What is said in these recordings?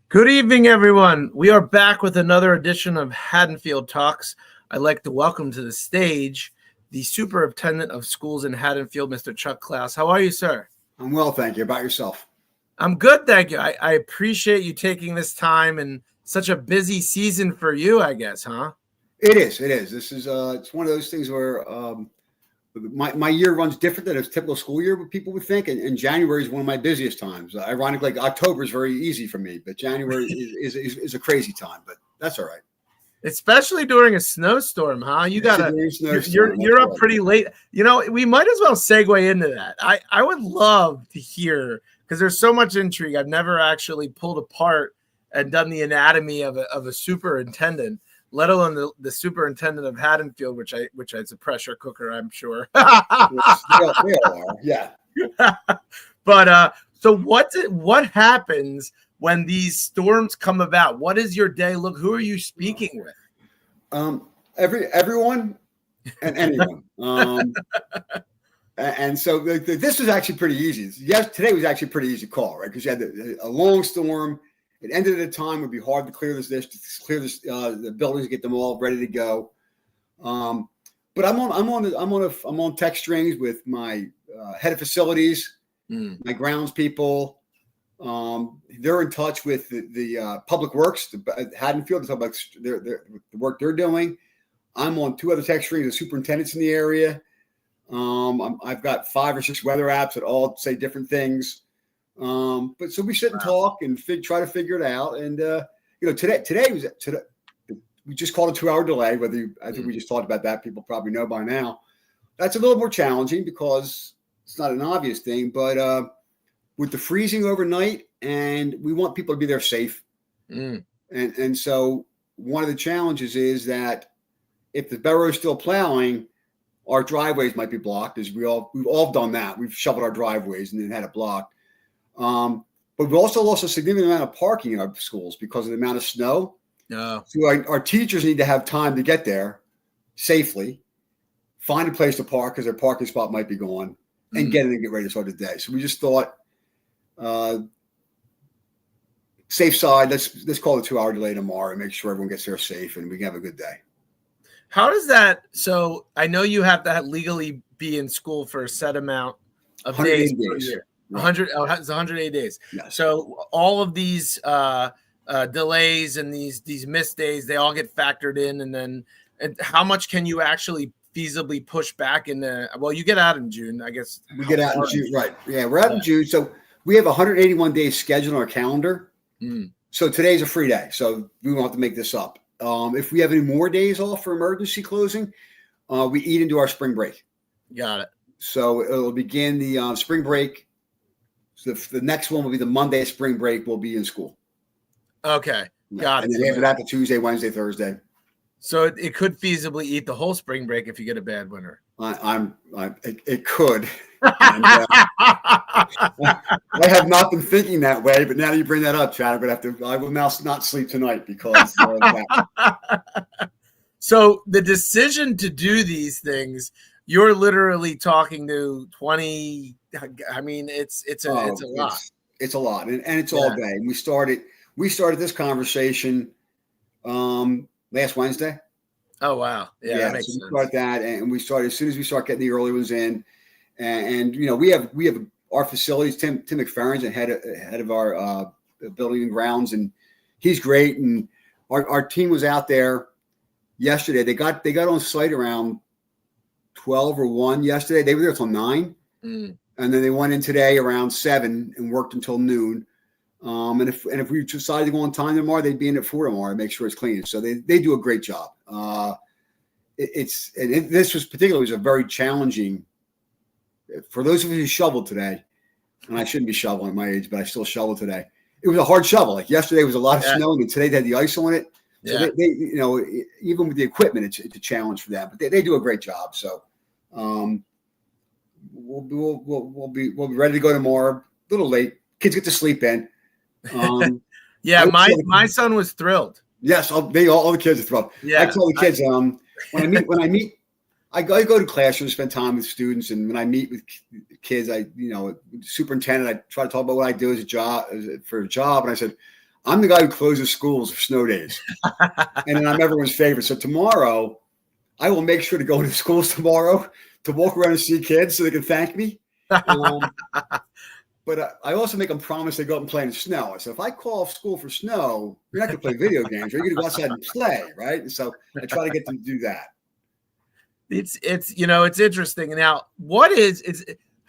Good evening, everyone. We are back with another edition of Haddonfield Talks. I'd like to welcome to the stage the Superintendent of Schools in Haddonfield, Mr. Chuck Klaus. How are you, sir? I'm well, thank you. About yourself? I'm good, thank you. I appreciate you taking this time and such a busy season for you, I guess, huh? It is. This is it's one of those things where my year runs different than a typical school year, what people would think. And January is one of my busiest times. Ironically, like October is very easy for me, but January is a crazy time. But that's all right. Especially during a snowstorm, huh? You're up pretty late. You know, we might as well segue into that. I would love to hear, because there's so much intrigue. I've never actually pulled apart and done the anatomy of a superintendent, let alone the superintendent of Haddonfield, which is a pressure cooker, I'm sure. They all are, yeah. But so what happens when these storms come about? What is your day look? Who are you speaking with? Everyone and anyone. And so this was actually pretty easy. Yes, today was actually a pretty easy call, right? Because you had a long storm. It ended at a time it would be hard to clear the buildings, get them all ready to go. But I'm on text strings with my head of facilities, my grounds people. They're in touch with the public works, the Haddonfield, to talk about the work they're doing. I'm on two other text strings, the superintendents in the area. I've got 5 or 6 weather apps that all say different things. But so we sit and talk and try to figure it out. And today we just called a 2-hour delay. I think we just talked about that. People probably know by now. That's a little more challenging because it's not an obvious thing. But with the freezing overnight, and we want people to be there safe. And so one of the challenges is that if the borough is still plowing, our driveways might be blocked. As we've all done that. We've shoveled our driveways and then had it blocked. But we've also lost a significant amount of parking in our schools because of the amount of snow. So our teachers need to have time to get there safely, find a place to park because their parking spot might be gone, and get in and get ready to start the day. So we just thought, safe side, let's call it a 2-hour delay tomorrow and make sure everyone gets there safe and we can have a good day. How does that? So I know you have to legally be in school for a set amount of days per year. 100. Oh, it's 108 days. Yes. So all of these delays and these missed days, they all get factored in, and how much can you actually feasibly push back in the? Well, you get out in June, I guess. We get out in June, right? Yeah, we're out in June. So we have 181 days scheduled on our calendar. So today's a free day, so we won't have to make this up. If we have any more days off for emergency closing, we eat into our spring break. Got it. So it'll begin the spring break. So the next one will be the Monday of spring break. We'll be in school. Okay, got it. And then after that, the Tuesday, Wednesday, Thursday. So it could feasibly eat the whole spring break if you get a bad winter. It could. And, I have not been thinking that way, but now that you bring that up, Chad, I will now not sleep tonight because. So the decision to do these things, you're literally talking to 20. I mean, it's a lot. It's a lot, and it's all day. And we started this conversation last Wednesday. Oh wow! Yeah, that makes sense. We start that, and we started as soon as we start getting the early ones in, and we have our facilities. Tim McFerrin's the head of our building and grounds, and he's great. And our team was out there yesterday. They got on site around 12 or 1 yesterday. They were there till 9. And then they went in today around 7 and worked until noon. And if we decided to go on time tomorrow, they'd be in at 4 tomorrow and make sure it's clean. So they do a great job. This was particularly a very challenging for those of us who shoveled today. And I shouldn't be shoveling at my age, but I still shovel today. It was a hard shovel. Like yesterday was a lot of snow, and today they had the ice on it. So they even with the equipment, it's a challenge for them. But they do a great job. So. We'll be ready to go tomorrow. A little late. Kids get to sleep in. My son was thrilled. Yes, all the kids are thrilled. Yeah, I tell the kids when I meet, I go to classrooms, spend time with students, and when I meet with kids, superintendent, I try to talk about what I do as a job, and I said, I'm the guy who closes schools for snow days, and then I'm everyone's favorite. So tomorrow, I will make sure to go into schools tomorrow to walk around and see kids so they can thank me. But I also make them promise they go out and play in the snow. So if I call off school for snow, you're not going to play video games. You're going to go outside and play, right? And so I try to get them to do that. It's it's interesting. Now,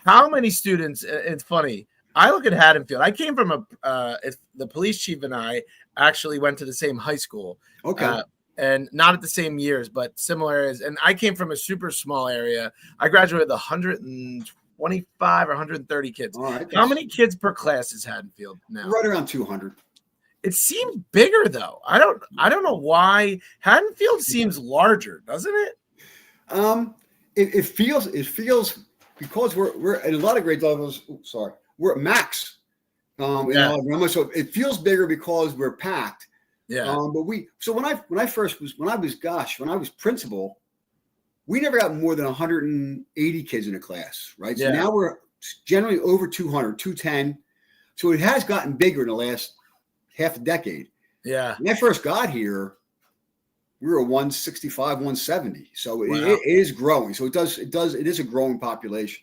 how many students? It's funny. I look at Haddonfield. I came from the police chief and I actually went to the same high school. Okay. And not at the same years, but similar areas. And I came from a super small area. I graduated with 125 or 130 kids. All right. How many kids per class is Haddonfield now? Right around 200. It seems bigger though. I don't know why. Haddonfield seems larger, doesn't it? It feels because we're at a lot of grade levels. We're at max. So it feels bigger because we're packed. Yeah. But when I was principal, we never got more than 180 kids in a class, right? So now we're generally over 200, 210. So it has gotten bigger in the last half a decade. Yeah. When I first got here, we were 165, 170. So Wow. it is growing. So it is a growing population.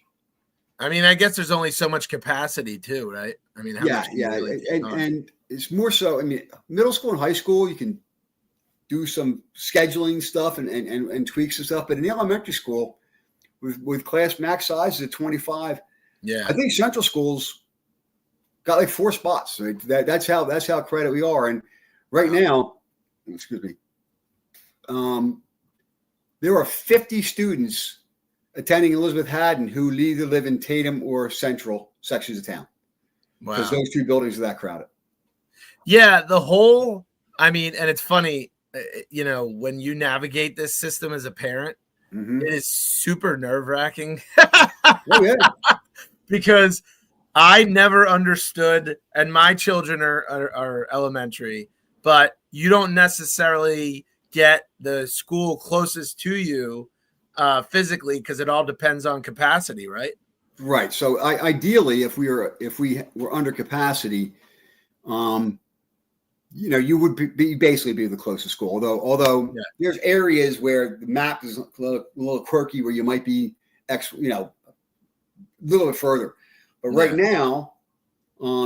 I mean, I guess there's only so much capacity too, right? I mean, and it's more so. I mean, middle school and high school, you can do some scheduling stuff and tweaks and stuff. But in the elementary school, with class max sizes at 25, I think Central Schools got like 4 spots. Right? That's how credit we are. And right now, excuse me, there are 50 students attending Elizabeth Haddon who either live in Tatum or Central sections of town. Wow. Because those 2 buildings are that crowded. Yeah, and it's funny, when you navigate this system as a parent, it is super nerve-wracking. Oh, yeah. Because I never understood, and my children are elementary, but you don't necessarily get the school closest to you physically because it all depends on capacity, right? Right. So ideally, if we were under capacity, you would basically be the closest school. Although there's areas where the map is a little quirky, where you might be a little bit further. But right now,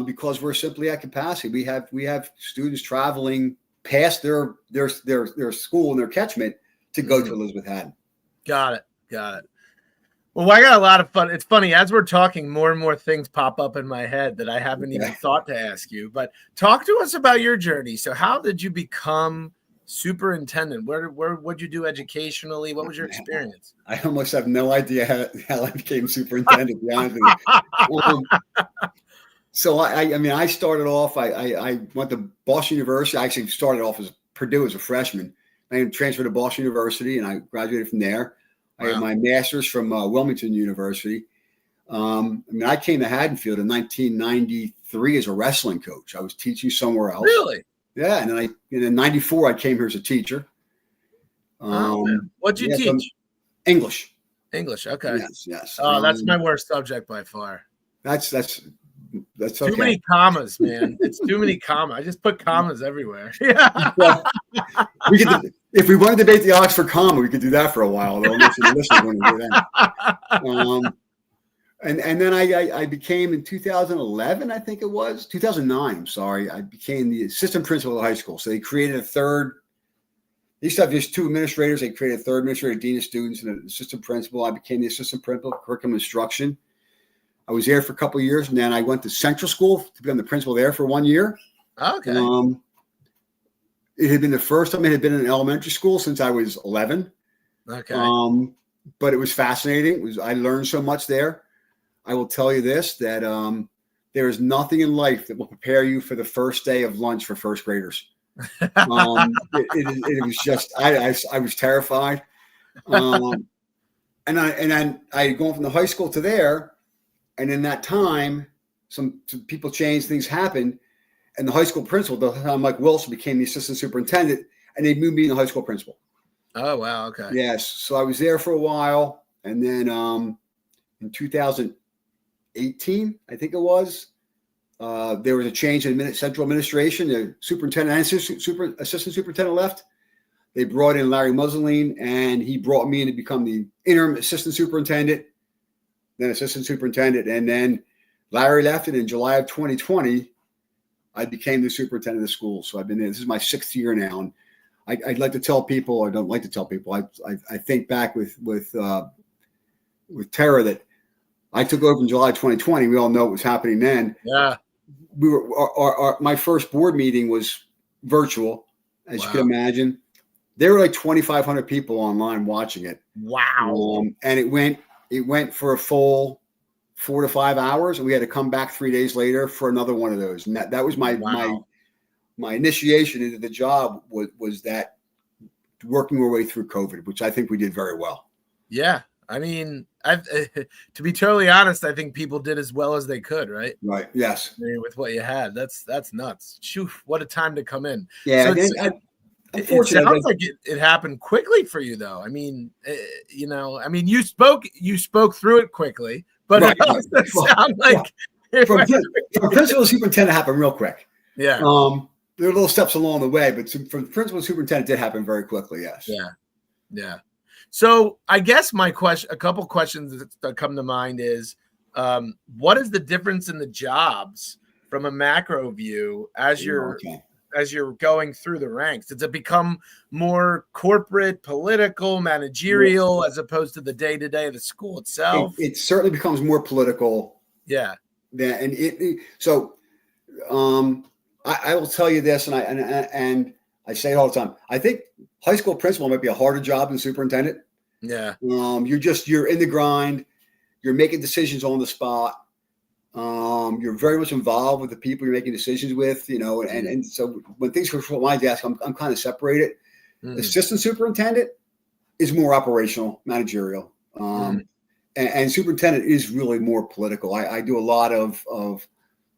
because we're simply at capacity, we have students traveling past their school and their catchment to go to Elizabeth Haddon. Got it. Well, I got a lot of fun. It's funny, as we're talking, more and more things pop up in my head that I haven't even thought to ask you. But talk to us about your journey. So how did you become superintendent? What'd you do educationally? What was your experience? I almost have no idea how I became superintendent, to be honest with you. So I started off, I went to Boston University. I actually started off as Purdue as a freshman. I transferred to Boston University and I graduated from there. Wow. I had my master's from Wilmington University. I came to Haddonfield in 1993 as a wrestling coach. I was teaching somewhere else. Really? Yeah. And then in 94, I came here as a teacher. What'd you teach? English. English. Okay. Yes. Oh, that's my worst subject by far. That's okay. Too many commas, man. It's too many commas. I just put commas everywhere. Yeah. Well, if we want to debate the Oxford comma, we could do that for a while. Though, and then I became in 2011, I think it was 2009. I'm sorry, I became the assistant principal of the high school. So they created a third. They used to have just 2 administrators. They created a third administrator, dean of students, and an assistant principal. I became the assistant principal of curriculum instruction. I was there for a couple of years, and then I went to Central School to become the principal there for 1 year. Okay. It had been the first time it had been in an elementary school since I was 11. Okay. But it was fascinating. I learned so much there. I will tell you this, that there is nothing in life that will prepare you for the first day of lunch for first graders. It was just, I was terrified. And then I had gone from the high school to there. And in that time, some people changed, things happened. And the high school principal, Mike Wilson, became the assistant superintendent, and they moved me to the high school principal. Oh, wow. Okay. Yes. So I was there for a while. And then in 2018, I think it was, there was a change in central administration. The superintendent and assistant superintendent left. They brought in Larry Mussolini, and he brought me in to become the interim assistant superintendent, then assistant superintendent. And then Larry left, and in July of 2020, I became the superintendent of the school. So I've been there. This is my 6th year now. And I'd like to tell people, or don't like to tell people, I think back with terror that I took over in July 2020. We all know what was happening then. Yeah. My first board meeting was virtual, as you can imagine. There were like 2,500 people online watching it. Wow. And it went for a full 4 to 5 hours, and we had to come back 3 days later for another one of those. And that was my initiation into the job was that working our way through COVID, which I think we did very well. Yeah. I mean, to be totally honest, I think people did as well as they could, right? Right. Yes. I mean, with what you had, that's nuts. Shoo, what a time to come in. Yeah. So it sounds like it happened quickly for you, though. I mean, you spoke through it quickly, but it doesn't sound like from principal to superintendent happened real quick. Yeah. There were little steps along the way, but from principal to superintendent did happen very quickly. Yes. Yeah. Yeah. So I guess a couple questions that come to mind is, what is the difference in the jobs from a macro view as you're going through the ranks? Does it become more corporate, political, managerial, as opposed to the day-to-day of the school itself? It certainly becomes more political. Yeah. I will tell you this, and I say it all the time. I think high school principal might be a harder job than superintendent. Yeah. You're in the grind. You're making decisions on the spot. You're very much involved with the people you're making decisions with, and so when things go from my desk, I'm kind of separated. Assistant superintendent is more operational, managerial. And superintendent is really more political. I do a lot of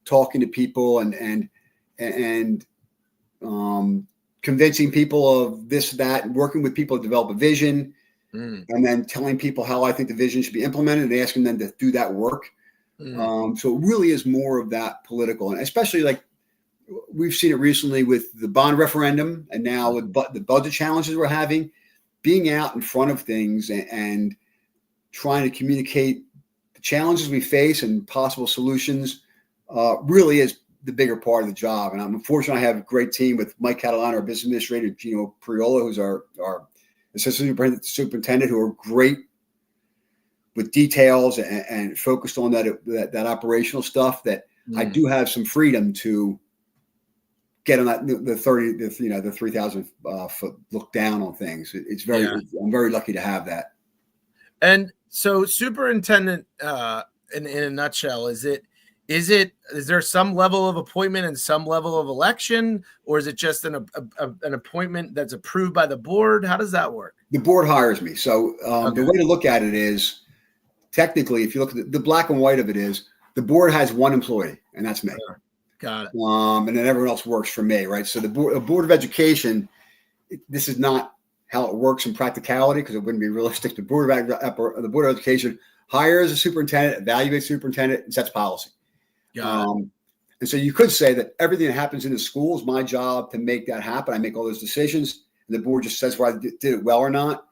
talking to people and convincing people of this, that, and working with people to develop a vision, and then telling people how I think the vision should be implemented and asking them to do that work. So it really is more of that political, and especially like we've seen it recently with the bond referendum, and now with the budget challenges we're having, being out in front of things and trying to communicate the challenges we face and possible solutions really is the bigger part of the job. And I'm fortunate I have a great team with Mike Catalano, our business administrator, Gino Priola, who's our assistant superintendent, who are great with details and focused on that operational stuff. That I do have some freedom to get on that the 3,000 foot look down on things. I'm very lucky to have that. And so, superintendent, in a nutshell, is there some level of appointment and some level of election, or is it just an appointment that's approved by the board? How does that work? The board hires me. So the way to look at it is, technically, if you look at the black and white of it, is the board has one employee, and that's me. Got it. And then everyone else works for me, right? So the board of education, this is not how it works in practicality, because it wouldn't be realistic. The board of education hires a superintendent, evaluates superintendent, and sets policy. And so you could say that everything that happens in the school is my job to make that happen. I make all those decisions, and the board just says whether I did it well or not.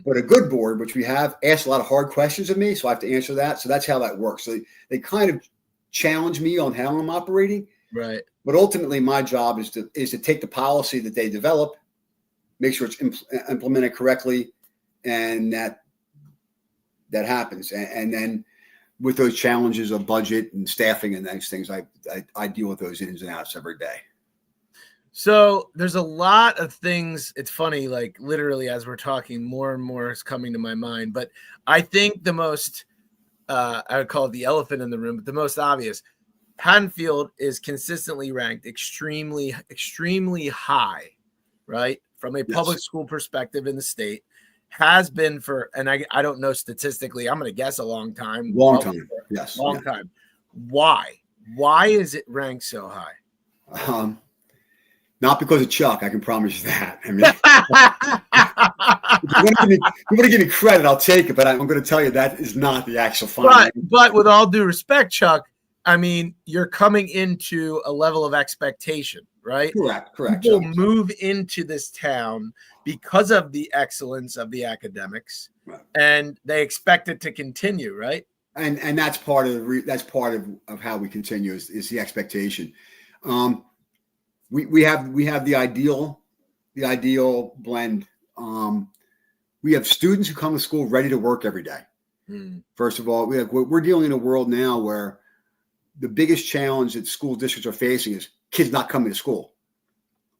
But a good board, which we have, asks a lot of hard questions of me, so I have to answer that. So that's how that works. So they kind of challenge me on how I'm operating. Right. But ultimately, my job is to take the policy that they develop, make sure it's implemented correctly, and that happens. And then with those challenges of budget and staffing and those things, I deal with those ins and outs every day. So there's a lot of things. It's funny, like literally as we're talking, more and more is coming to my mind. But I think the most, I would call it the elephant in the room, but the most obvious, Haddonfield is consistently ranked extremely, extremely high, right? From a public school perspective in the state, has been for, and I don't know statistically, I'm going to guess a long time. Long time. Yes. Long time. Why? Why is it ranked so high? Not because of Chuck, I can promise you that. I mean, if you want to give me credit, I'll take it, but I'm going to tell you that is not the actual finding. But with all due respect, Chuck, I mean, you're coming into a level of expectation, right? Correct. People move into this town because of the excellence of the academics, right, and they expect it to continue, right? And that's part of how we continue is the expectation. We have the ideal blend. We have students who come to school ready to work every day. First of all, we're dealing in a world now where the biggest challenge that school districts are facing is kids not coming to school.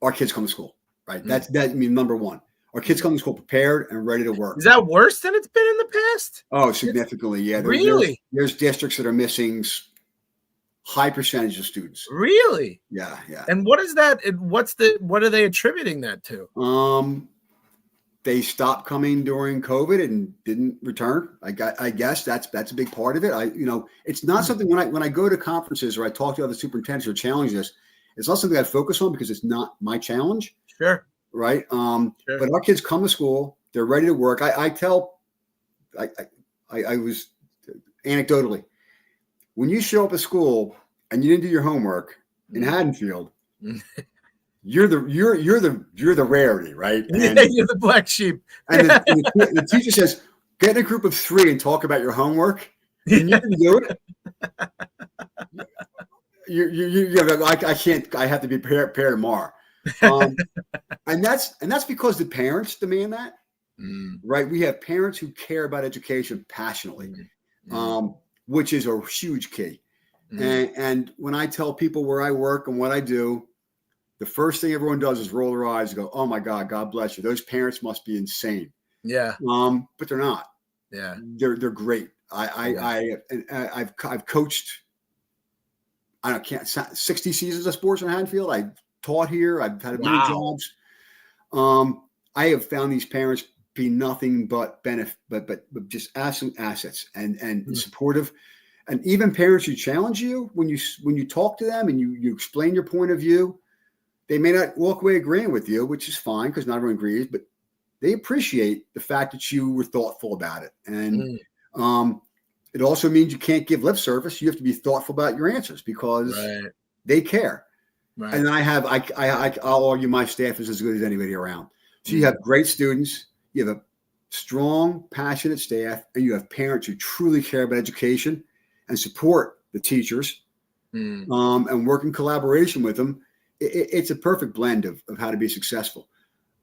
Our kids come to school, right? That number one. Our kids come to school prepared and ready to work. Is that worse than it's been in the past? Oh, significantly, yeah. Really? There's districts that are missing high percentage of students. Really? Yeah. And what is that? What are they attributing that to? They stopped coming during COVID and didn't return. I guess that's a big part of it. It's not something when I go to conferences or I talk to other superintendents who are challenging this, it's not something I focus on because it's not my challenge. Sure. Right. Sure. But our kids come to school, they're ready to work. I was anecdotally, when you show up at school and you didn't do your homework in Haddonfield, you're the rarity, right? And, you're the black sheep. And the teacher says, get in a group of 3 and talk about your homework. And you can do it. I can't. I have to be prepared tomorrow. And that's because the parents demand that, right? We have parents who care about education passionately, which is a huge key. And when I tell people where I work and what I do, the first thing everyone does is roll their eyes and go, "Oh my God, God bless you. Those parents must be insane." Yeah. But they're not. Yeah. They're great. I've coached. I don't can't 60 seasons of sports in Haddonfield. I taught here. I've had many jobs. I have found these parents be nothing but benefit, but just absolute assets and supportive. And even parents who challenge you when you talk to them and you explain your point of view, they may not walk away agreeing with you, which is fine because not everyone agrees, but they appreciate the fact that you were thoughtful about it. And it also means you can't give lip service. You have to be thoughtful about your answers because they care. Right. And I'll argue my staff is as good as anybody around. So you have great students, you have a strong, passionate staff, and you have parents who truly care about education and support the teachers and work in collaboration with them. It's a perfect blend of how to be successful.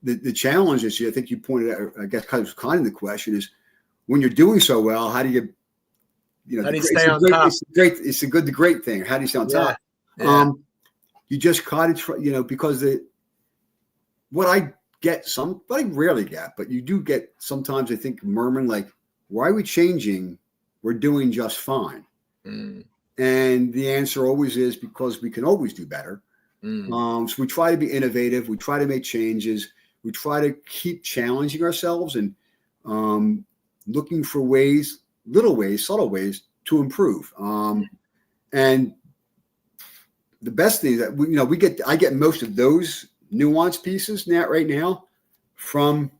The challenge is, I think you pointed out, I guess kind of the question is, when you're doing so well, how do you how do you stay on top? It's the great thing. How do you stay on top? Yeah. You just got to, because what I get but I rarely get, but you do get sometimes, I think, murmuring like, why are we changing? We're doing just fine. And the answer always is because we can always do better. So we try to be innovative. We try to make changes. We try to keep challenging ourselves and looking for ways, little ways, subtle ways to improve. And the best thing that I get most of those nuanced pieces right now from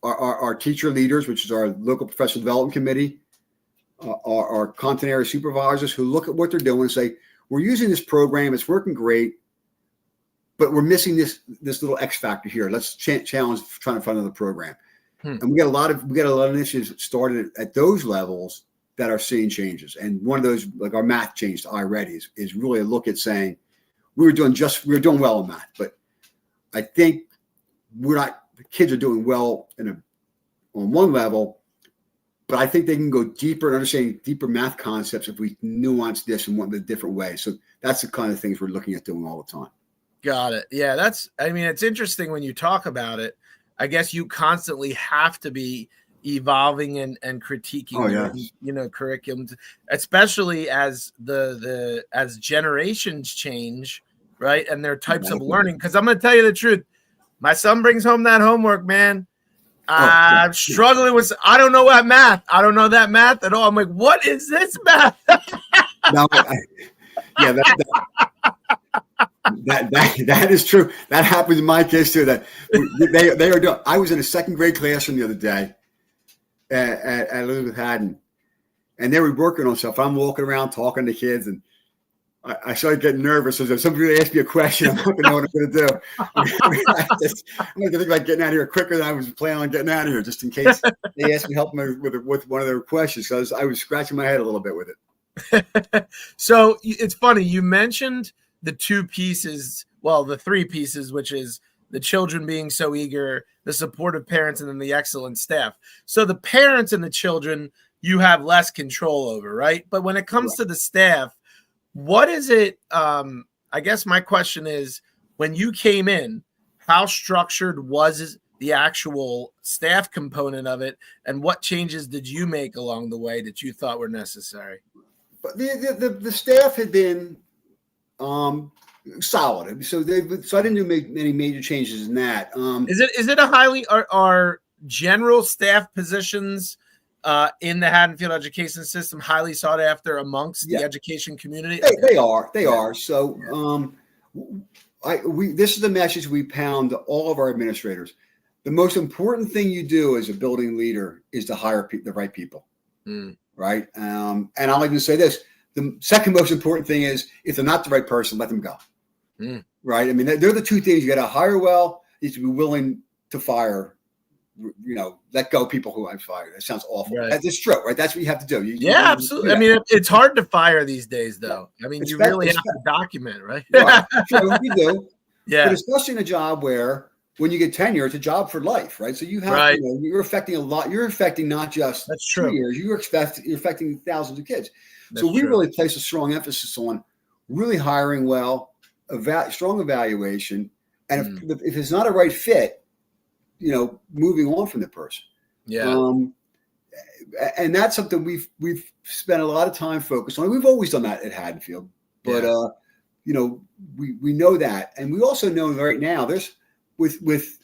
our teacher leaders, which is our local professional development committee, our content area supervisors who look at what they're doing and say, we're using this program, it's working great, but we're missing this little X factor here. Let's challenge trying to find another program. And we got a lot of initiatives started at those levels that are seeing changes. And one of those, like our math change to iReady, is really a look at saying we were doing well in math, but I think the kids are doing well on one level, but I think they can go deeper and understanding deeper math concepts if we nuance this in one of the different ways. So that's the kind of things we're looking at doing all the time. Got it. Yeah, it's interesting when you talk about it. I guess you constantly have to be evolving and critiquing curriculums, especially as as generations change, right? And their types of learning. Because I'm gonna tell you the truth. My son brings home that homework, man. I'm struggling with, I don't know what math. I don't know that math at all. I'm like, what is this math? That is true. That happens in my case too. That they are doing. I was in a second grade classroom the other day at Elizabeth Haddon, and they were working on stuff. I'm walking around talking to kids, and I started getting nervous. As if somebody asked me a question, I'm not going to know what I'm going to do. I'm going to think about getting out of here quicker than I was planning on getting out of here, just in case they asked me help with one of their questions. Because I was scratching my head a little bit with it. So it's funny. You mentioned the two pieces, well, the three pieces, which is the children being so eager, the supportive parents, and then the excellent staff. So the parents and the children, you have less control over, right? But when it comes to the staff, what is it? I guess my question is, when you came in, how structured was the actual staff component of it, and what changes did you make along the way that you thought were necessary? But the staff had been solid, so I didn't do many major changes in that. Is it a highly are general staff positions in the Haddonfield education system highly sought after amongst the education community? They are. So this is the message we pound to all of our administrators. The most important thing you do as a building leader is to hire the right people, right? And I'll even say this. The second most important thing is, if they're not the right person, let them go, right? I mean, they're the two things. You got to hire well. You have to be willing to fire, let go people who I've fired. That sounds awful. Right. That's true, right? That's what you have to do. Absolutely. I mean, it's hard to fire these days, though. I mean, you really have to document, right? Right. True, you do. Yeah. But especially in a job where, when you get tenure, it's a job for life, right? So you have, you're affecting a lot. You're affecting not just 2 years. You're affecting thousands of kids. So we really place a strong emphasis on really hiring well, strong evaluation, and if it's not a right fit, moving on from the person. Yeah. And that's something we've spent a lot of time focused on. We've always done that at Haddonfield, but we know that, and we also know right now there's with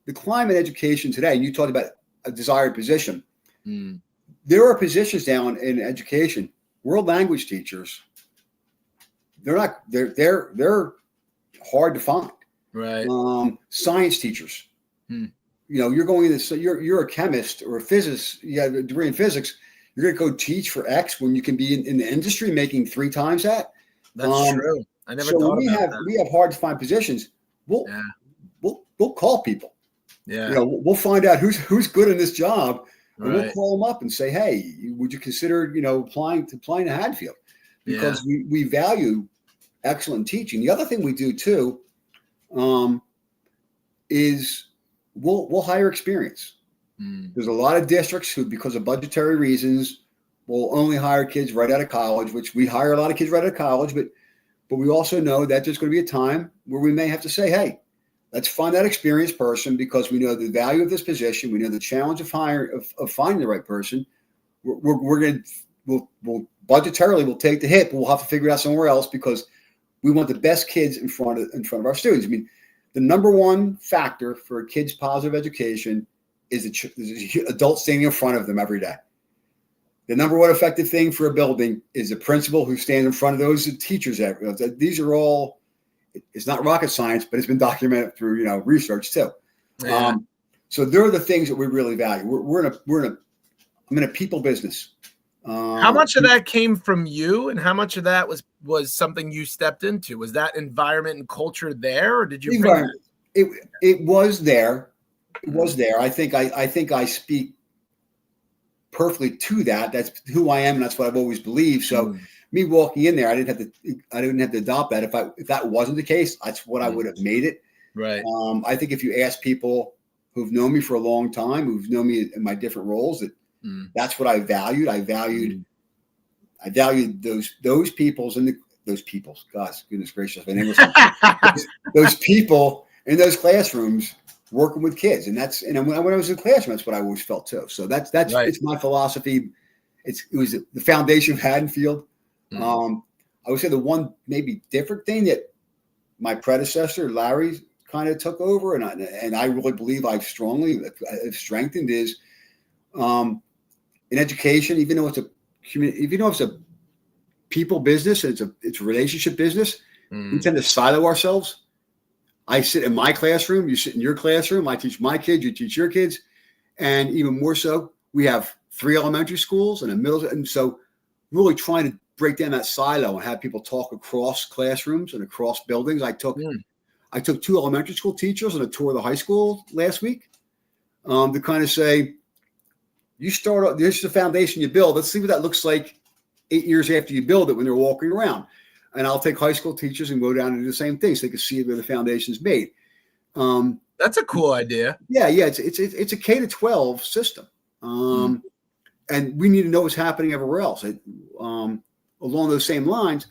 the climate education today. And you talked about a desired position. There are positions down in education. World language teachers. They're hard to find. Right. Science teachers. You're going into, you're a chemist or a physicist. You have a degree in physics. You're going to go teach for X when you can be in the industry making 3 times that. That's true. I never thought about that. We have hard to find positions. We'll call people. Yeah. We'll find out who's good in this job, and we'll call them up and say, hey, would you consider applying to Haddonfield? Because we value excellent teaching. The other thing we do too is we'll hire experience. There's a lot of districts who, because of budgetary reasons, will only hire kids right out of college, which we hire a lot of kids right out of college, but we also know that there's going to be a time where we may have to say, hey, let's find that experienced person, because we know the value of this position. We know the challenge of finding the right person. We'll budgetarily we'll take the hit, but we'll have to figure it out somewhere else, because we want the best kids in front of our students. I mean, the number one factor for a kid's positive education is the adult standing in front of them every day. The number one effective thing for a building is the principal who stands in front of those teachers. These are all, it's not rocket science, but it's been documented through research too. Yeah. So they're the things that we really value. I'm in a people business. How much of that came from you, and how much of that was something you stepped into? Was that environment and culture there, or did you? It was there. It was there. I think I speak perfectly to that. That's who I am, and that's what I've always believed. So me walking in there, I didn't have to adopt that. If that wasn't the case, that's what I would have made it. Right. I think if you ask people who've known me for a long time, who've known me in my different roles, that's what I valued. I valued those peoples and those peoples. Gosh, goodness gracious, my name was those people in those classrooms working with kids, and when I was in the classroom, that's what I always felt too. So that's right. It's my philosophy. It was the foundation of Haddonfield. I would say the one maybe different thing that my predecessor Larry kind of took over, and I really believe I've strengthened is in education. Even though it's a people business, and it's a relationship business, we tend to silo ourselves. I sit in my classroom, you sit in your classroom, I teach my kids, you teach your kids. And even more so, we have 3 elementary schools and a middle. And so really trying to break down that silo and have people talk across classrooms and across buildings. I took 2 elementary school teachers on a tour of the high school last week to kind of say, you start up, this is the foundation you build. Let's see what that looks like 8 years after you build it when they're walking around. And I'll take high school teachers and go down and do the same thing so they can see where the foundation's made. That's a cool idea. Yeah. It's a K-12 system. And we need to know what's happening everywhere else. Along those same lines,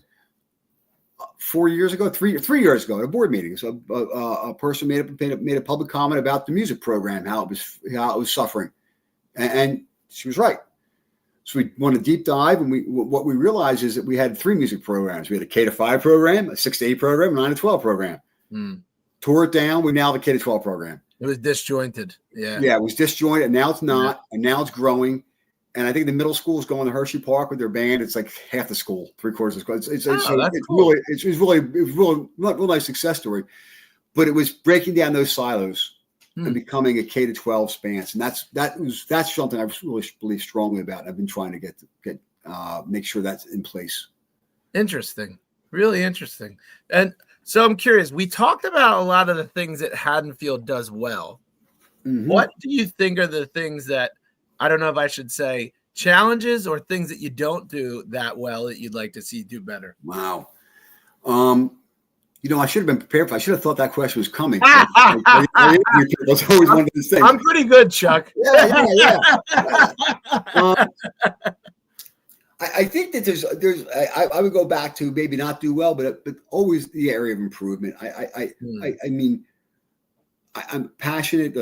3 years ago, at a board meeting, so a person made a public comment about the music program, how it was suffering, and she was right. So we want to deep dive, and what we realized is that we had 3 music programs. We had a K-5 program, a 6 to 8 program, a 9 to 12 program. Tore it down. We now have a K-12 program. It was disjointed. Yeah, it was disjointed, and now it's not, and now it's growing. And I think the middle school is going to Hershey Park with their band. It's like half the school, 3/4 of the school. It was really real nice success story. But it was breaking down those silos and becoming a K-12 span. And that's something I really believe strongly about. I've been trying to make sure that's in place. Interesting, really interesting. And so I'm curious. We talked about a lot of the things that Haddonfield does well. What do you think are the things that, I don't know if I should say challenges or things that you don't do that well that you'd like to see do better? Wow. I should have been prepared I should have thought that question was coming. It's always one of those things. I'm pretty good, Chuck. Yeah. I think that I would go back to maybe not do well, but always the area of improvement. I'm passionate.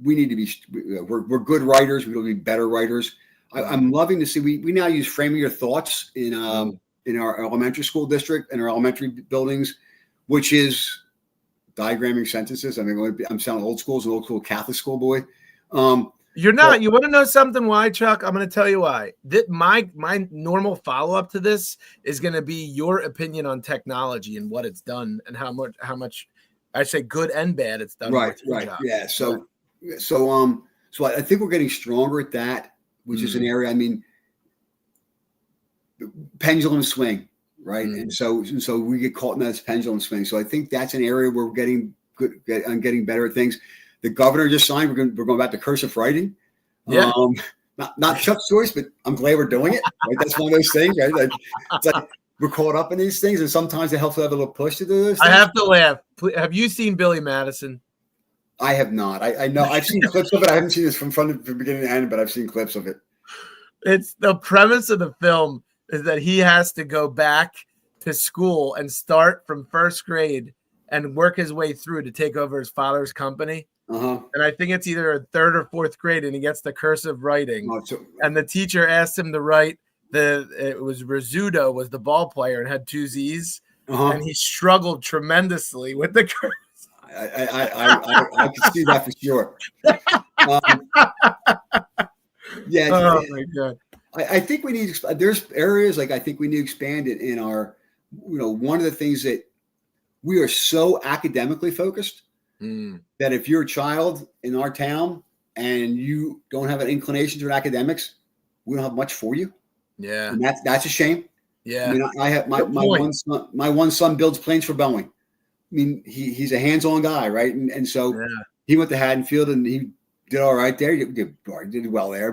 We need to be. We're good writers. We will be better writers. I'm loving to see. We now use framing your thoughts in our elementary school district and our elementary buildings, which is diagramming sentences. I mean, I'm sounding old school as an old school Catholic school boy. You're not. You want to know something? Why, Chuck? I'm going to tell you why. My normal follow up to this is going to be your opinion on technology and what it's done and how much I say good and bad it's done. Right. Yeah. So I think we're getting stronger at that, which is an area. I mean, pendulum swing, right? And so we get caught in that pendulum swing. So I think that's an area where we're getting good on getting better at things. The governor just signed. We're going back to cursive writing. Yeah. Not Chuck's choice, but I'm glad we're doing it. Right? That's one of those things, right? It's like we're caught up in these things, and sometimes it helps to have a little push to do this. I have to laugh. Have you seen Billy Madison? I have not. I know I've seen clips of it. I haven't seen this from beginning to end, but I've seen clips of it. It's the premise of the film is that he has to go back to school and start from first grade and work his way through to take over his father's company. And I think it's either a 3rd or 4th grade, and he gets the cursive writing. And the teacher asked him to write it was Rizzuto was the ball player and had 2 Z's, and he struggled tremendously with the cursive. I can see that for sure. Yeah. Oh my God. I think we need. There's areas like I think we need to expand it in our. One of the things that we are so academically focused that if you're a child in our town and you don't have an inclination to academics, we don't have much for you. Yeah, and that's a shame. Yeah, I mean, I have my one son. My one son builds planes for Boeing. I mean, he's a hands-on guy, right? And so he went to Haddonfield and he did all right there. He did well there,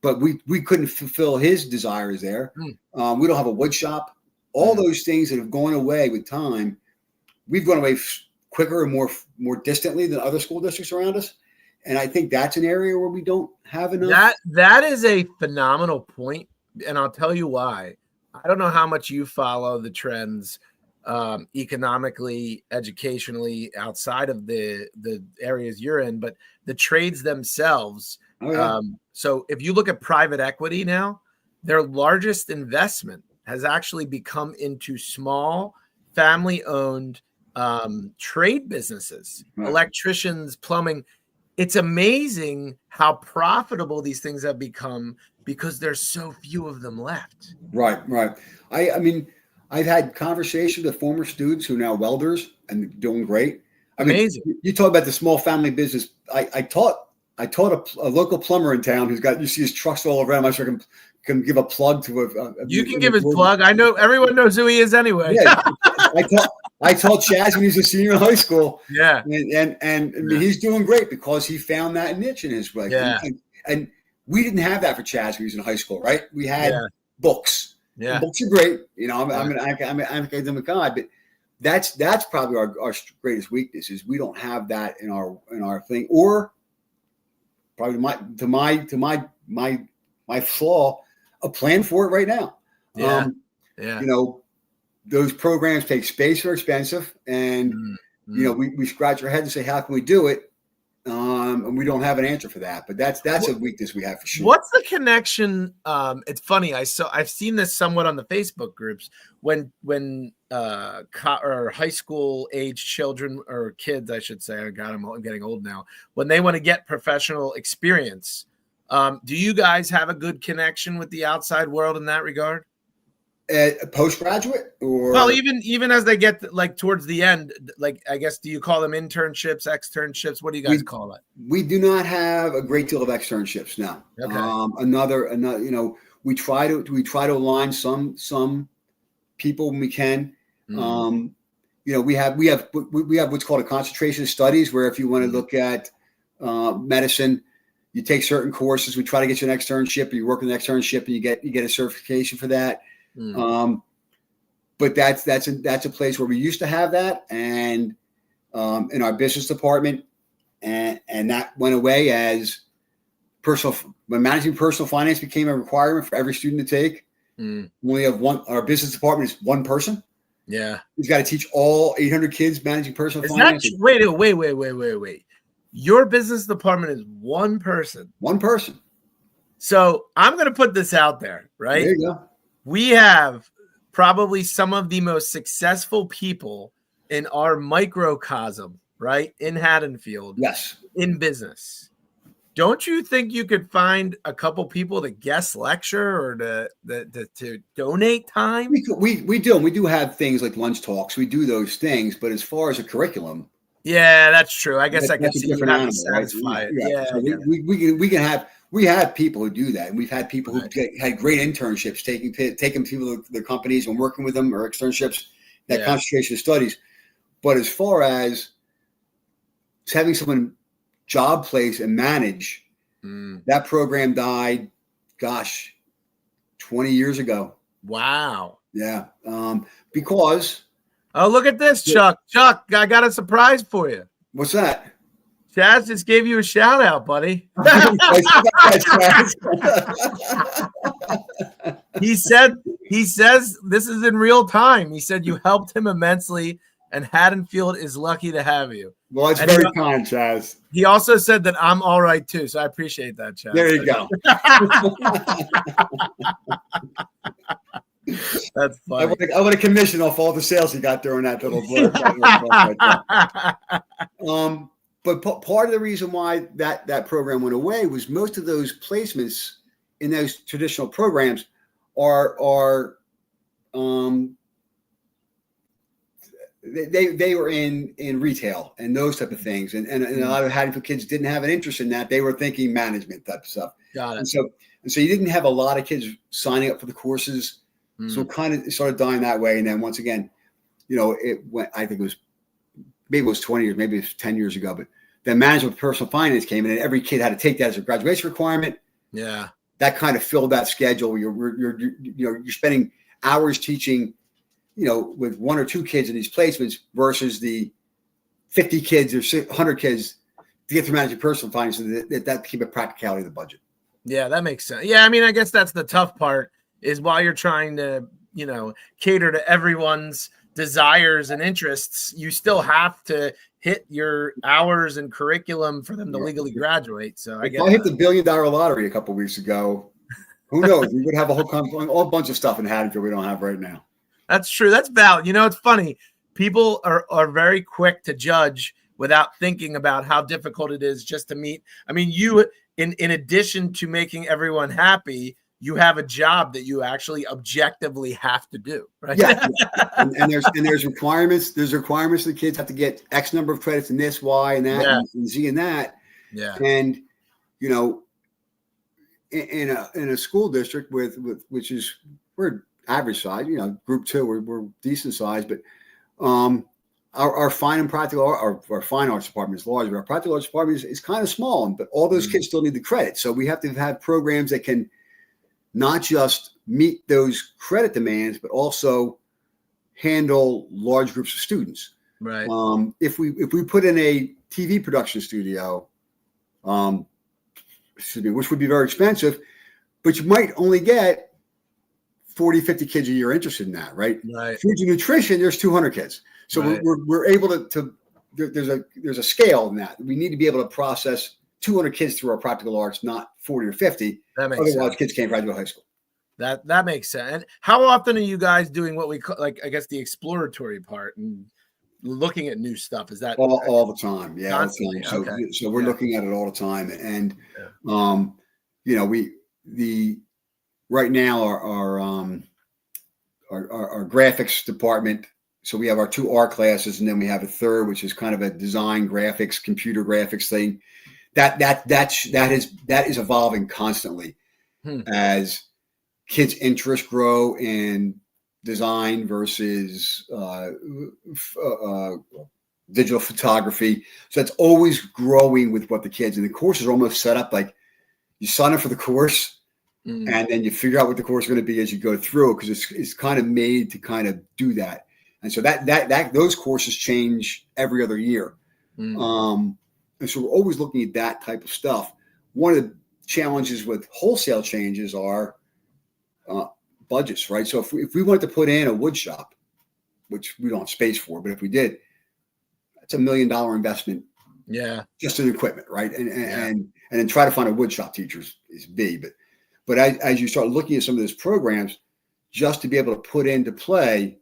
but we couldn't fulfill his desires there. We don't have a wood shop. All those things that have gone away with time, we've gone away quicker and more distantly than other school districts around us. And I think that's an area where we don't have enough. That is a phenomenal point, and I'll tell you why. I don't know how much you follow the trends economically, educationally, outside of the areas you're in, but the trades themselves. So if you look at private equity now, their largest investment has actually become into small family-owned trade businesses, electricians, plumbing. It's amazing how profitable these things have become because there's so few of them left. Right. I mean, I've had conversations with former students who are now welders and doing great. Amazing. You talk about the small family business. I taught a local plumber in town who's got, you see his trucks all around. I'm sure I can can give a plug to you can give his plug. I know everyone knows who he is anyway. Yeah, I taught Chaz when he was a senior in high school. Yeah, and I mean, he's doing great because he found that niche in his way. Yeah, and we didn't have that for Chaz when he was in high school, right? We had books. Yeah, and books are great. You know, I'm an academic guy, but that's probably our greatest weakness is we don't have that in our thing, or probably my flaw, a plan for it right now. Yeah. You know, those programs take space, are expensive, and you know, we scratch our head and say, how can we do it? And we don't have an answer for that, but that's a weakness we have for sure. What's the connection? It's funny. I've seen this somewhat on the Facebook groups when or high school age children or kids, I should say, I'm getting old now, when they want to get professional experience. Do you guys have a good connection with the outside world in that regard? Postgraduate, or well, even as they get like towards the end, like I guess, do you call them internships, externships? What do you guys call it? We do not have a great deal of externships now. Okay. Another, you know, we try to align some people when we can. You know, we have what's called a concentration of studies, where if you want to look at medicine, you take certain courses. We try to get you an externship. You work in an externship, and you get a certification for that. But that's a place where we used to have that, and in our business department, and that went away as when managing personal finance became a requirement for every student to take. We have our business department is one person. Yeah, he's got to teach all 800 kids managing personal finance. Wait. Your business department is one person. One person. So I'm going to put this out there, right? There you go. We have probably some of the most successful people in our microcosm, right? In Haddonfield. Yes. In business. Don't you think you could find a couple people to guest lecture or to donate time? We do have things like lunch talks. We do those things, but as far as a curriculum. Yeah, that's true. I guess I can see you have to satisfy it. Yeah. So we have people who do that, and we've had people who had great internships, taking people to their companies and working with them, or externships, that concentration of studies. But as far as having someone job place and manage, that program died, 20 years ago. Wow. Yeah. Because. Oh, look at this, Chuck. Chuck, I got a surprise for you. What's that? Chaz just gave you a shout out, buddy. He says this is in real time. He said you helped him immensely, and Haddonfield is lucky to have you. Well, it's very kind, Chaz. He also said that I'm all right too, so I appreciate that, Chaz. There you go. That's funny. I want a commission off all the sales he got during that little blurb. But part of the reason why that program went away was most of those placements in those traditional programs are they were in retail and those type of things, and a lot of Haddonfield kids didn't have an interest in that. They were thinking management type of stuff. Got it. And so you didn't have a lot of kids signing up for the courses. So it started dying that way. And then once again, you know, it went, I think maybe it was 20 years, maybe it was 10 years ago, but then management of personal finance came in, and every kid had to take that as a graduation requirement. Yeah. That kind of filled that schedule. You're spending hours teaching, you know, with one or two kids in these placements versus the 50 kids or 100 kids to get through managing personal finance. So that became a practicality of the budget. Yeah, that makes sense. Yeah. I mean, I guess that's the tough part, is while you're trying to, you know, cater to everyone's desires and interests, you still have to hit your hours and curriculum for them to legally graduate. So I hit the $1 billion lottery a couple of weeks ago. Who knows? We would have a whole bunch of stuff in Haddonfield we don't have right now. That's true. That's valid. You know, it's funny. People are very quick to judge without thinking about how difficult it is just to meet. I mean, you, in addition to making everyone happy, you have a job that you actually objectively have to do, right? Yeah. and there's requirements. There's requirements the kids have to get X number of credits in this, Y, and that, and Z and that. Yeah. And, you know, in a school district with which is we're average size, group 2, we're decent size, but our fine and practical our fine arts department is large, but our practical arts department is kind of small, but all those kids still need the credit. So we have to have programs that can not just meet those credit demands, but also handle large groups of students. Right. If we put in a TV production studio, which would be very expensive, but you might only get 40, 50 kids a year interested in that, right? Right. Foods and nutrition, there's 200 kids. So right. we're able to there's a scale in that. We need to be able to process 200 kids through our practical arts, not 40 or 50. Otherwise, sense. Kids can't graduate high school. That makes sense. And how often are you guys doing what we call, like, I guess, the exploratory part and looking at new stuff? Is that all the time? Yeah, all the time. Okay. So we're looking at it all the time, and right now our graphics department. So we have our 2 art classes, and then we have a third, which is kind of a design graphics, computer graphics thing. That is evolving constantly as kids' interests grow in design versus digital photography. So it's always growing with what the kids, and the course is almost set up like you sign up for the course and then you figure out what the course is going to be as you go through, because it's kind of made to kind of do that. And so that those courses change every other year. And so we're always looking at that type of stuff. One of the challenges with wholesale changes are budgets, right? So if we wanted to put in a wood shop, which we don't have space for, but if we did, that's $1 million investment. Yeah. Just in equipment, right? And then try to find a wood shop teacher is B. But as you start looking at some of those programs, just to be able to put into play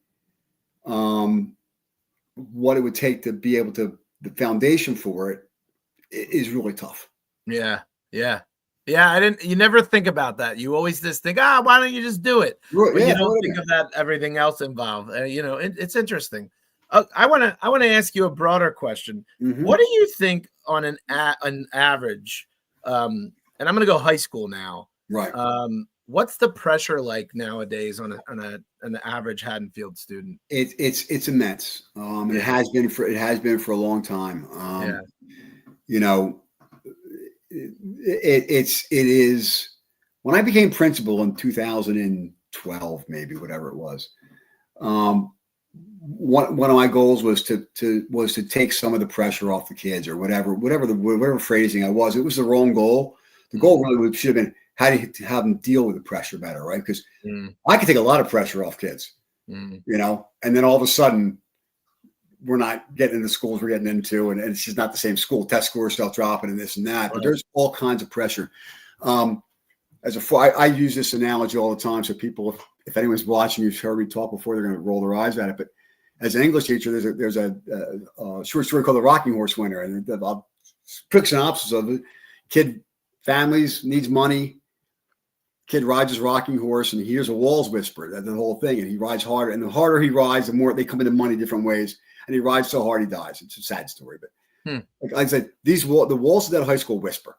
what it would take to be able to, the foundation for it is really tough. Yeah. You never think about that. You always just think, why don't you just do it? But you don't think of that, everything else involved. It's interesting. I want to ask you a broader question. What do you think on an average, and I'm going to go high school now. Right. What's the pressure like nowadays on an average Haddonfield student? It's immense. It has been for a long time. It is. When I became principal in 2012, maybe whatever it was, one of my goals was to take some of the pressure off the kids, or whatever phrasing I was. It was the wrong goal. The goal really should have been how do you have them deal with the pressure better, right? Because I could take a lot of pressure off kids, and then all of a sudden we're not getting into the schools we're getting into, and it's just not the same school. Test scores start dropping and this and that, but there's all kinds of pressure. I use this analogy all the time, so people, if anyone's watching, you've heard me talk before, they're going to roll their eyes at it. But as an English teacher, there's a short story called The Rocking Horse Winner, and about quick synopsis of it. Kid families needs money. Kid rides his rocking horse and he hears a walls whisper. That's the whole thing. And he rides harder. And the harder he rides, the more they come into money different ways. And he rides so hard he dies. It's a sad story. But like I said, the walls of that high school whisper.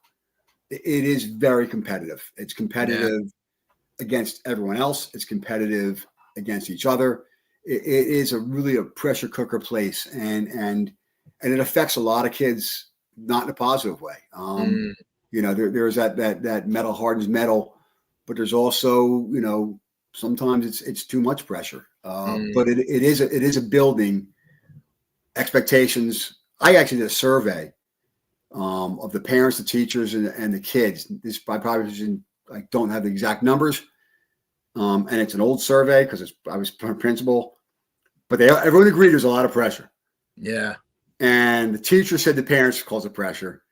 It is very competitive. It's competitive against everyone else. It's competitive against each other. It is really a pressure cooker place. And it affects a lot of kids, not in a positive way. There's that metal hardens metal. But there's also, sometimes it's too much pressure. But it is a building expectations. I actually did a survey of the parents, the teachers, and the kids. This I don't have the exact numbers, and it's an old survey because I was principal. But everyone agreed there's a lot of pressure. Yeah. And the teacher said the parents caused the pressure.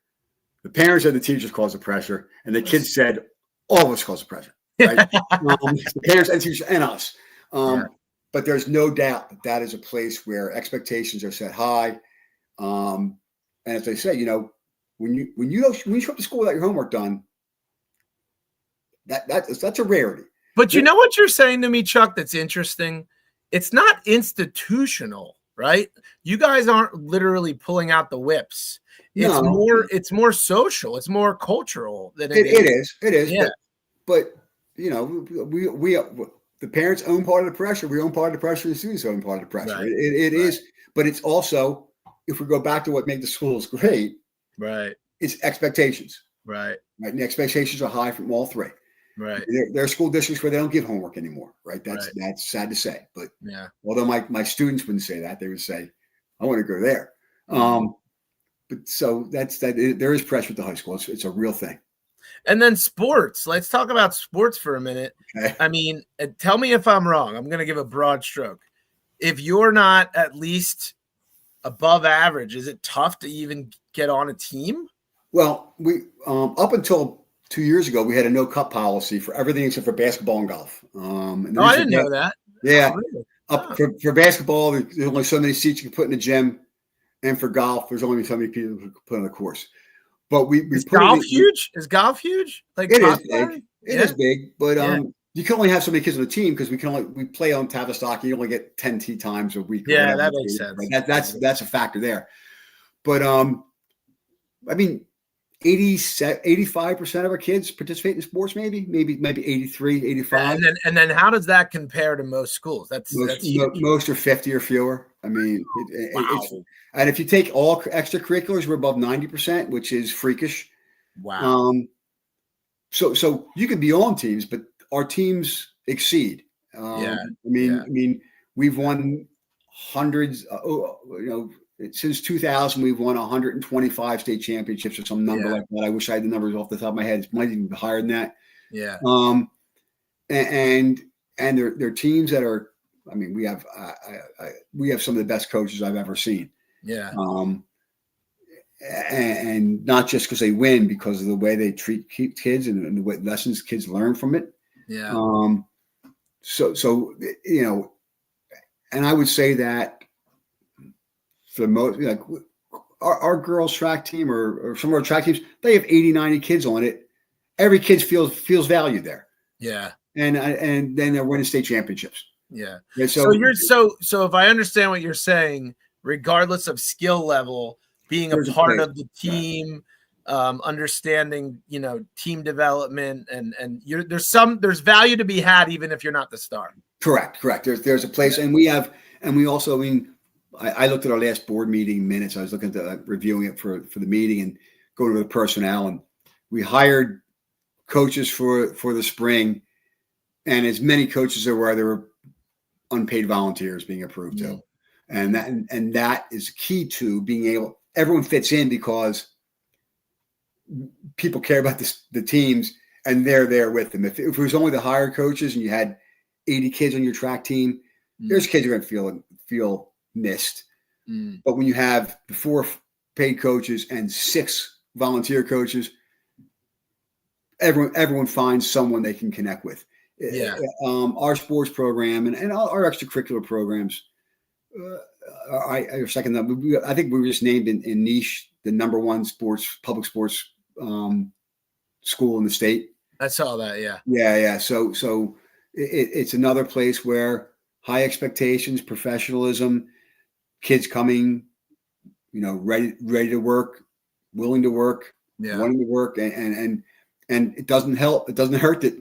The parents said the teachers caused the pressure, and the kids said all of us cause the pressure, right? The parents and teachers and us. But there's no doubt that is a place where expectations are set high. And as I say, when you show up to school without your homework done, that's a rarity. But you know what you're saying to me, Chuck? That's interesting. It's not institutional, right? You guys aren't literally pulling out the whips. It's more social. It's more cultural than it is. It is. Yeah. but we the parents own part of the pressure. We own part of the pressure. The students own part of the pressure. Right. It is, but it's also, if we go back to what made the schools great, right, it's expectations. Right. And the expectations are high from all three. Right. There are school districts where they don't give homework anymore. Right. That's sad to say. But yeah, although my students wouldn't say that, they would say, I want to go there. But so that's that. There is pressure at the high school. It's a real thing. And then sports. Let's talk about sports for a minute. Okay. I mean, tell me if I'm wrong. I'm going to give a broad stroke. If you're not at least above average, is it tough to even get on a team? Well, we up until 2 years ago, we had a no cup policy for everything except for basketball and golf. I didn't know that. Yeah. For basketball, there's only so many seats you can put in the gym. And for golf, there's only so many people who can put on the course. But we is golf huge? Is golf huge? Like it is big. It is big, but you can only have so many kids on the team because we play on Tavistock. You only get 10 tee times a week. Yeah, that makes sense. Right? That's a factor there. But I mean, 85% of our kids participate in sports. Maybe 83, 85. And then how does that compare to most schools? That's most are 50 or fewer. I mean, wow. And if you take all extracurriculars, we're above 90%, which is freakish. Wow. So you can be on teams, but our teams exceed. I mean, we've won hundreds. Since 2000, we've won 125 state championships or some number like that. I wish I had the numbers off the top of my head. It might even be higher than that. Yeah. And they're teams that are. I mean, we have some of the best coaches I've ever seen. Yeah. And not just because they win, because of the way they treat kids and the way lessons kids learn from it. Yeah. So and I would say that for the most, like our girls track team or some of our track teams, they have 80, 90 kids on it. Every kid feels valued there. Yeah. And then they're winning state championships. Yeah. So if I understand what you're saying, regardless of skill level, being a part of the team, understanding, team development and there's value to be had even if you're not the star. Correct. There's a place, and we also, I mean, I looked at our last board meeting minutes. I was looking at reviewing it for the meeting and going to the personnel, and we hired coaches for the spring, and as many coaches there were unpaid volunteers being approved too. And that is key to being able, everyone fits in because people care about the teams and they're there with them. If it was only the hired coaches and you had 80 kids on your track team, there's kids who are going to feel missed. But when you have the 4 paid coaches and 6 volunteer coaches, everyone finds someone they can connect with. Yeah. Our sports program and our extracurricular programs, I think we were just named in niche the number 1 public sports school in the state. I saw that. Yeah. Yeah. So it's another place where high expectations, professionalism, kids coming, ready to work, willing to work, wanting to work, and it doesn't help. It doesn't hurt that,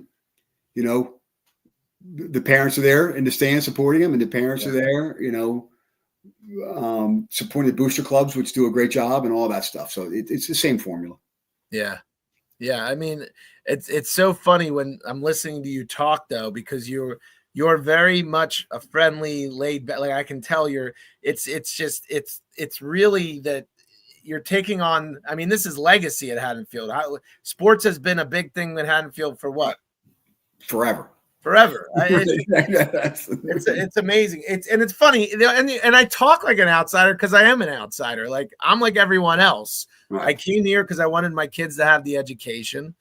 the parents are there in the stands supporting them, and the parents are there, supporting the booster clubs, which do a great job, and all that stuff. So it's the same formula. Yeah. I mean, it's so funny when I'm listening to you talk though, because you're very much a friendly, laid back. Like I can tell it's really that you're taking on. I mean, this is legacy at Haddonfield. Sports has been a big thing at Haddonfield for what? Forever. It's amazing. It's funny, and I talk like an outsider because I am an outsider. Like I'm like everyone else. Right. I came here because I wanted my kids to have the education,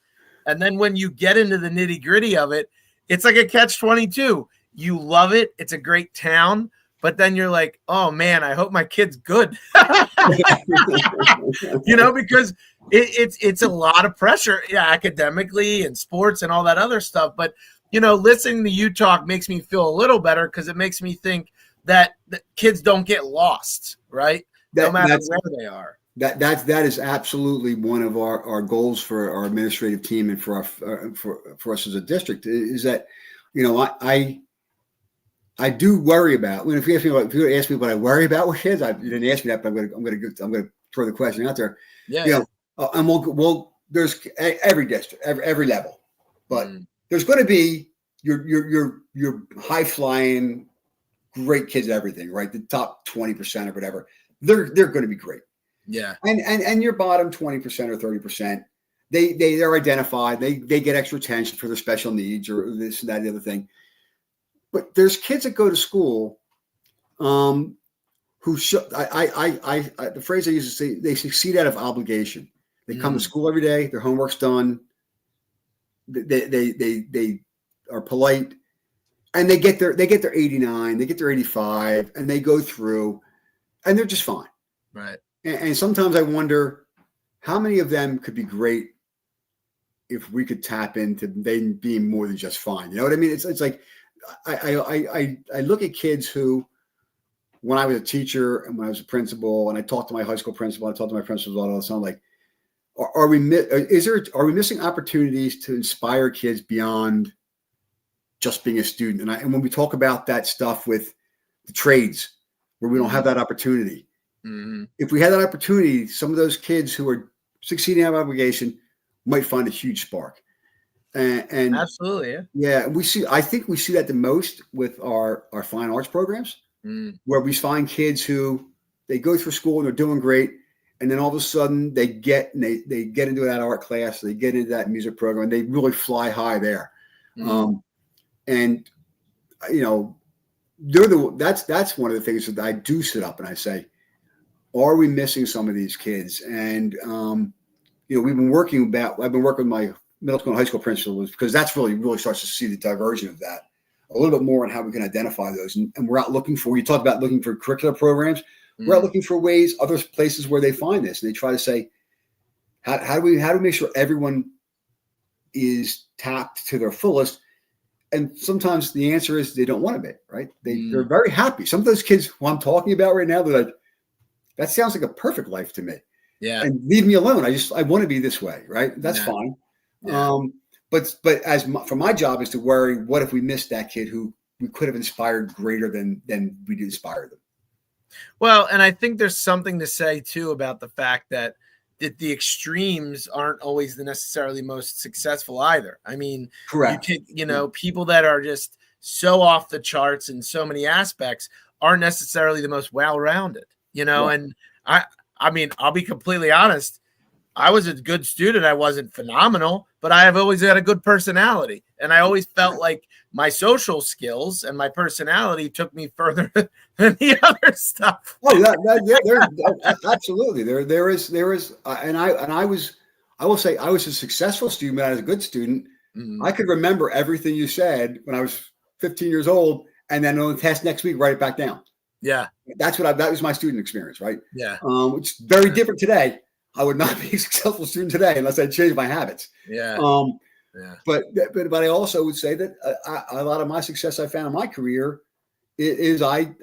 and then when you get into the nitty gritty of it, it's like a catch-22. You love it. It's a great town, but then you're like, oh man, I hope my kid's good. Because it's a lot of pressure, academically and sports and all that other stuff, but. Listening to you talk makes me feel a little better because it makes me think that the kids don't get lost, right? no matter where they are. That is absolutely one of our goals for our administrative team and for us as a district is that, I do worry about if you ask me what I worry about with kids. You didn't ask me that, but I'm going to throw the question out there. Yeah. And we'll there's every district, every level, but there's going to be your high flying, great kids, everything, right? The top 20% or whatever, they're going to be great. Yeah. And your bottom 20% or 30%, they're identified. They get extra attention for their special needs or this and that, the other thing. But there's kids that go to school, who the phrase I used to say, they succeed out of obligation. They come to school every day. Their homework's done. They are polite, and they get their 89, they get their 85, and they go through, and they're just fine. Right. And sometimes I wonder how many of them could be great if we could tap into them being more than just fine. You know what I mean? It's like I look at kids who, when I was a teacher and when I was a principal, and I talked to my high school principal, I talked to my principals all the time, like, are we missing opportunities to inspire kids beyond just being a student? And when we talk about that stuff with the trades, where we don't have that opportunity, if we had that opportunity, some of those kids who are succeeding out of obligation might find a huge spark. And absolutely, yeah. I think we see that the most with our fine arts programs, where we find kids who they go through school and they're doing great. And then all of a sudden they get into that art class, they get into that music program, and they really fly high there. And that's one of the things that I do sit up and I say, are we missing some of these kids? And I've been working with my middle school and high school principals, because that's really starts to see the diversion of that a little bit more on how we can identify those. And we're out looking for, you talk about looking for curricular programs. We're out looking for ways, other places where they find this, and they try to say, how do we make sure everyone is tapped to their fullest? And sometimes the answer is they don't want to be, right? They're very happy. Some of those kids who I'm talking about right now, they're like, that sounds like a perfect life to me. Yeah. And leave me alone. I want to be this way, right? That's fine. Yeah. But for my job is to worry, what if we missed that kid who we could have inspired greater than we did inspire them? Well, and I think there's something to say too about the fact that the extremes aren't always the necessarily most successful either. I mean, correct. You take, people that are just so off the charts in so many aspects aren't necessarily the most well-rounded, right. And I mean, I'll be completely honest. I was a good student. I wasn't phenomenal, but I have always had a good personality. And I always felt like my social skills and my personality took me further than the other stuff. Oh, absolutely. There is, and I will say I was a successful student, but I was a good student. I could remember everything you said when I was 15 years old, and then on the test next week, write it back down. Yeah. That was my student experience, right? Yeah. It's very different today. I would not be a successful student today unless I changed my habits. Yeah. But I also would say that a lot of my success I found in my career is I'm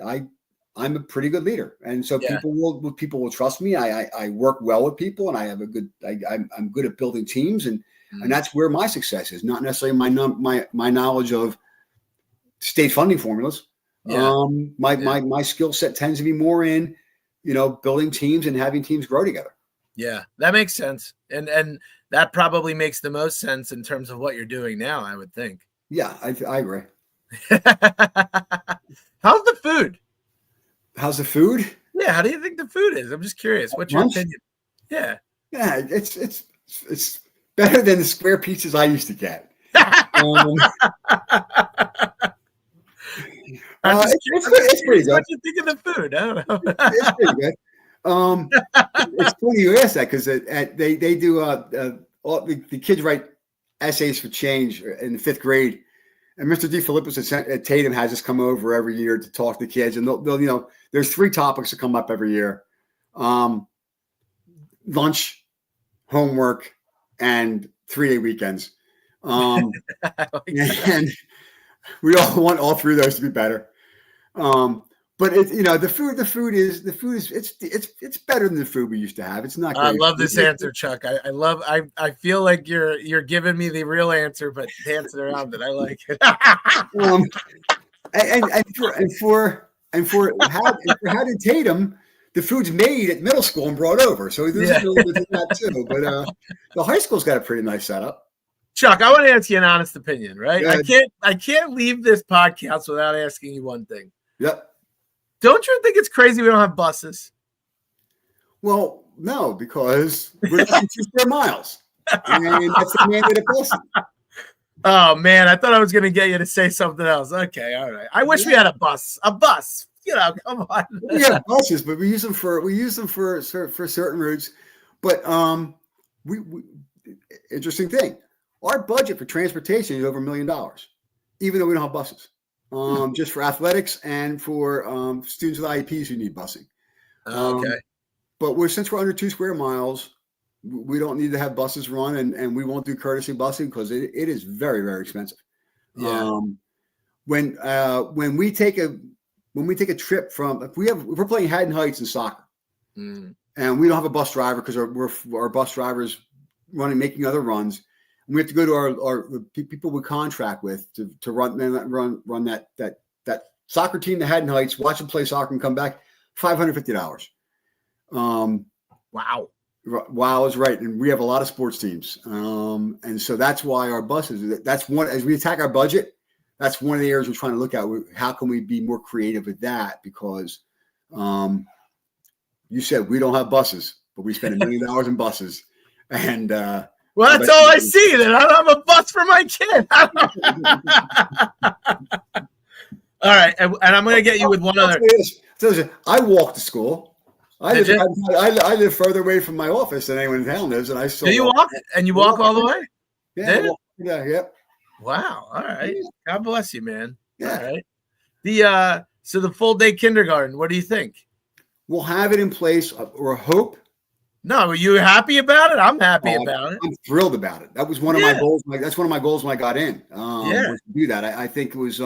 a pretty good leader, and so people will trust me. I work well with people, and I have I'm good at building teams, and that's where my success is. Not necessarily my knowledge of state funding formulas. Yeah. My skill set tends to be more in building teams and having teams grow together. Yeah, that makes sense. And that probably makes the most sense in terms of what you're doing now, I would think. Yeah, I agree. How's the food? How's the food? Yeah, how do you think the food is? I'm just curious. What's your opinion? Yeah. Yeah, it's better than the square pizzas I used to get. It's pretty good. What do you think of the food? I don't know. It's pretty good. It's funny you ask that, because they do the kids write essays for change in the 5th grade, and Mr. DeFilippis at Tatum has us come over every year to talk to kids, and they'll there's 3 topics that come up every year: lunch, homework, and 3-day weekends. And we all want all 3 of those to be better. But the food is it's better than the food we used to have. It's not great. I love this answer, Chuck. I feel like you're giving me the real answer, but dancing around it. I like it. and for Haddon Tatum, the food's made at middle school and brought over. So there's a little bit of that too. But the high school's got a pretty nice setup. Chuck, I want to ask you an honest opinion, right? I can't leave this podcast without asking you one thing. Yep. Don't you think it's crazy we don't have buses? Well, no, because we're 2 square miles. And that's the mandated bus. Oh, man, I thought I was going to get you to say something else. Okay, all right. I wish we had a bus. A bus. Come on. We have buses, but we use them for certain routes. But we interesting thing. Our budget for transportation is over $1 million, even though we don't have buses. Just for athletics and for students with IEPs who need busing. Okay. But since we're under 2 square miles, we don't need to have buses run, and we won't do courtesy busing because it is very, very expensive. Yeah. When we take a trip if we're playing Haddon Heights in soccer, and we don't have a bus driver because our bus driver's making other runs. We have to go to our people we contract with to run that soccer team to Haddon Heights, watch them play soccer, and come back. $550. Wow. Wow is right, and we have a lot of sports teams, and so that's why our buses. That's one as we attack our budget. That's one of the areas we're trying to look at. How can we be more creative with that? Because you said we don't have buses, but we spend $1 million in buses, and well, that's all I see. Then I don't have a bus for my kid. All right, and I'm going to get you with one other. I walk to school. I live further away from my office than anyone in town lives, and I still. Do you walk? And you walk all the way? Yeah. Yep. Wow. All right. God bless you, man. Yeah. All right. So the full day kindergarten. What do you think? We'll have it in place, or hope. No, are you happy about it? I'm happy about it. I'm thrilled about it. That was one of my goals. That's one of my goals when I got in. Was to do that. I think it was.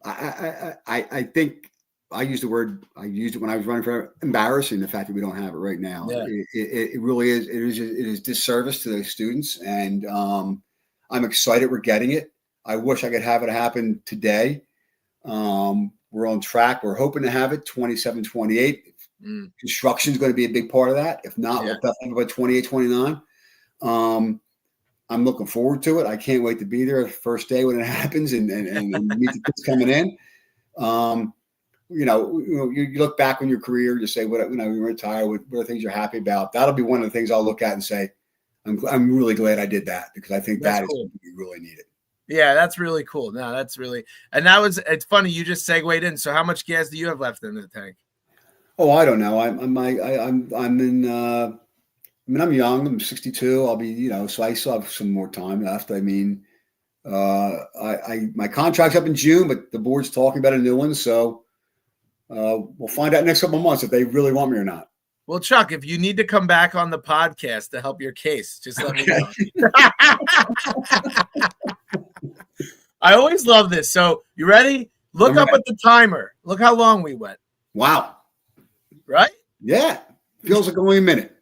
I think I used the word. I used it when I was running for embarrassing. The fact that we don't have it right now. Yeah. It really is. It is disservice to those students, and I'm excited we're getting it. I wish I could have it happen today. We're on track. We're hoping to have it 27, 28. Construction is going to be a big part of that. If not, we'll definitely about 28, 29. I'm looking forward to it. I can't wait to be there the first day when it happens and meet the kids coming in. You look back on your career, you say, you retire, what are things you're happy about? That'll be one of the things I'll look at and say, I'm really glad I did that, because I think that's cool. What we really needed. Yeah, that's really cool. No, that's really, and it's funny. You just segued in. So how much gas do you have left in the tank? Oh, I don't know. I'm young. I'm 62. I'll be, so I still have some more time left. I mean, my contract's up in June, but the board's talking about a new one. So we'll find out next couple of months if they really want me or not. Well, Chuck, if you need to come back on the podcast to help your case, just let me know. I always love this. So you ready? Look up at the timer. Look how long we went. Wow. Right? Yeah. Feels like only a minute.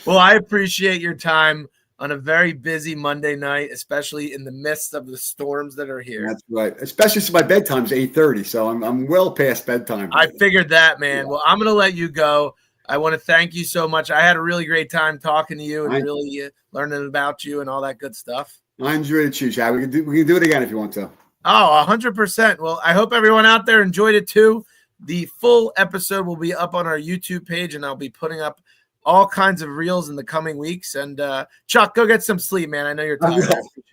Well, I appreciate your time on a very busy Monday night, especially in the midst of the storms that are here. That's right. Especially since my bedtime's 8:30, so I'm well past bedtime. I figured that, man. Yeah. Well, I'm going to let you go. I want to thank you so much. I had a really great time talking to you and really learning about you and all that good stuff. I enjoyed it too, Chad. We can do it again if you want to. Oh, 100%. Well, I hope everyone out there enjoyed it too. The full episode will be up on our YouTube page, and I'll be putting up all kinds of reels in the coming weeks. And Chuck, go get some sleep, man. I know you're tired.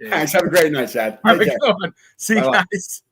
Thanks. Have a great night, Chad. Have a good one. See you guys.